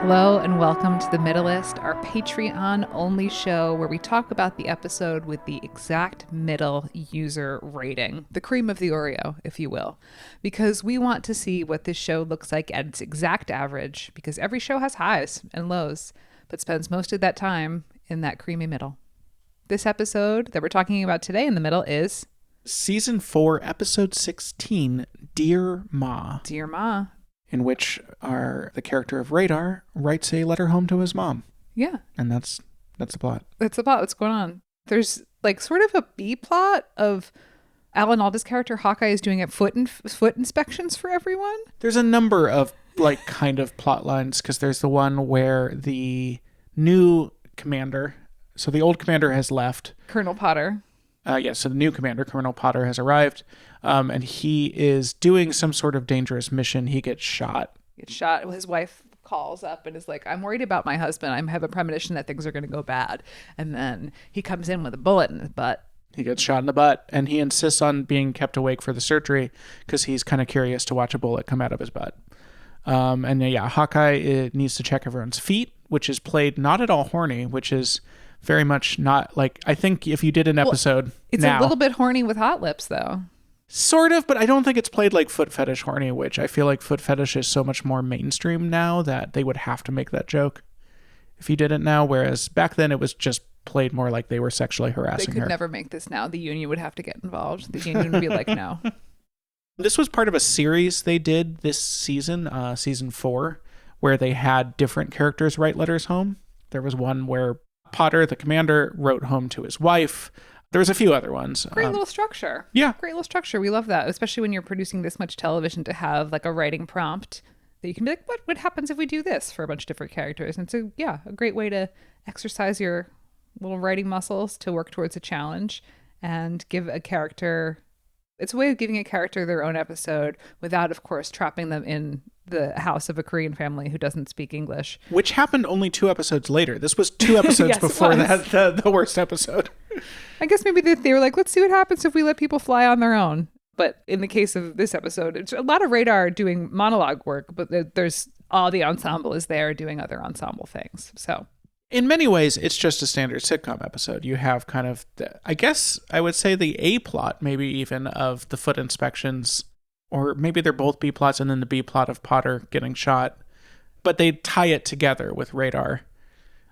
Hello and welcome to the Middlest, our Patreon-only show where we talk about the episode with the exact middle user rating, the cream of the Oreo, if you will, because we want to see what this show looks like at its exact average, because every show has highs and lows, but spends most of that time in that creamy middle. This episode that we're talking about today in the middle is Season 4, Episode 16, Dear Ma. Dear Ma. In which the character of Radar writes a letter home to his mom. Yeah. And that's the plot. That's the plot. What's going on? There's like sort of a B plot of Alan Alda's character Hawkeye is doing foot inspections for everyone. There's a number of like kind of plot lines because there's the one where the new commander, so the old commander has left. Colonel Potter. So the new commander, Colonel Potter, has arrived, and he is doing some sort of dangerous mission. He gets shot. His wife calls up and is like, I'm worried about my husband. I have a premonition that things are going to go bad. And then he comes in with a bullet in his butt. He gets shot in the butt, and he insists on being kept awake for the surgery because he's kind of curious to watch a bullet come out of his butt. Hawkeye needs to check everyone's feet, which is played not at all horny, which is very much not like, I think if you did an episode it's a little bit horny with hot lips though. Sort of, but I don't think it's played like foot fetish horny, which I feel like foot fetish is so much more mainstream now that they would have to make that joke if you did it now. Whereas back then it was just played more like they were sexually harassing her. They could never make this now. The union would have to get involved. The union would be like, no. This was part of a series they did this season, season 4, where they had different characters write letters home. There was one where Potter, the commander, wrote home to his wife. There's a few other ones. Great little structure. Yeah. Great little structure. We love that, especially when you're producing this much television, to have like a writing prompt that you can be like, what happens if we do this for a bunch of different characters? And so, yeah, a great way to exercise your little writing muscles to work towards a challenge and give a character, it's a way of giving a character their own episode without, of course, trapping them in the house of a Korean family who doesn't speak English. Which happened only 2 episodes later. This was 2 episodes yes, before the worst episode. I guess maybe they were like, let's see what happens if we let people fly on their own. But in the case of this episode, it's a lot of Radar doing monologue work, but there's all the ensemble is there doing other ensemble things. So in many ways, it's just a standard sitcom episode. You have kind of, I guess I would say the A plot, maybe even, of the foot inspections. Or maybe they're both B plots and then the B plot of Potter getting shot. But they tie it together with Radar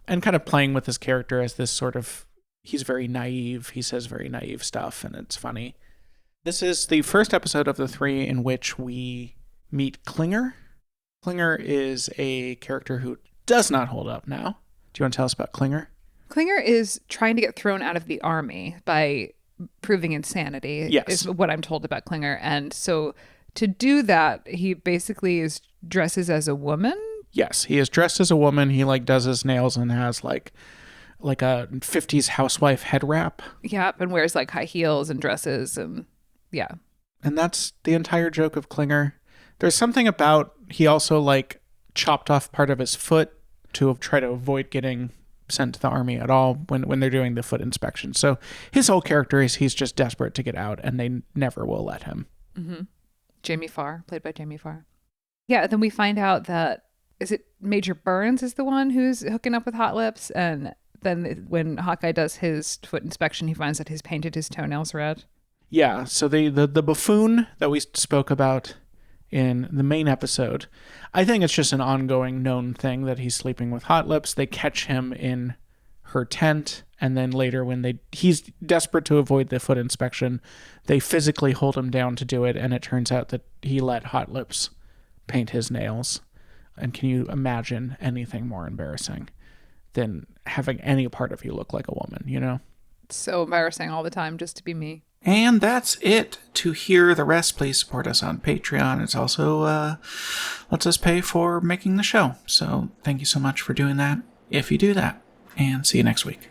and kind of playing with his character as this sort of, he's very naive. He says very naive stuff and it's funny. This is the first episode of the 3 in which we meet Klinger. Klinger is a character who does not hold up now. Do you want to tell us about Klinger? Klinger is trying to get thrown out of the army by proving insanity, yes, is what I'm told about Klinger. And so to do that, he basically dresses as a woman. Yes, he is dressed as a woman. He like does his nails and has like a 50s housewife head wrap. Yeah, and wears like high heels and dresses and yeah. And that's the entire joke of Klinger. There's something about, he also like chopped off part of his foot to try to avoid getting sent to the army at all when they're doing the foot inspection. So his whole character is he's just desperate to get out and they never will let him. Mm-hmm. Jamie Farr, played by Jamie Farr. Yeah, then we find out that, is it Major Burns is the one who's hooking up with Hot Lips? And then when Hawkeye does his foot inspection, he finds that he's painted his toenails red. Yeah, so the buffoon that we spoke about in the main episode, I think it's just an ongoing known thing that he's sleeping with Hot Lips. They catch him in her tent, and then later when he's desperate to avoid the foot inspection, they physically hold him down to do it, and it turns out that he let Hot Lips paint his nails. And can you imagine anything more embarrassing than having any part of you look like a woman, you know? It's so embarrassing all the time just to be me. And that's it. To hear the rest, please support us on Patreon. It's also lets us pay for making the show. So thank you so much for doing that, if you do that. And see you next week.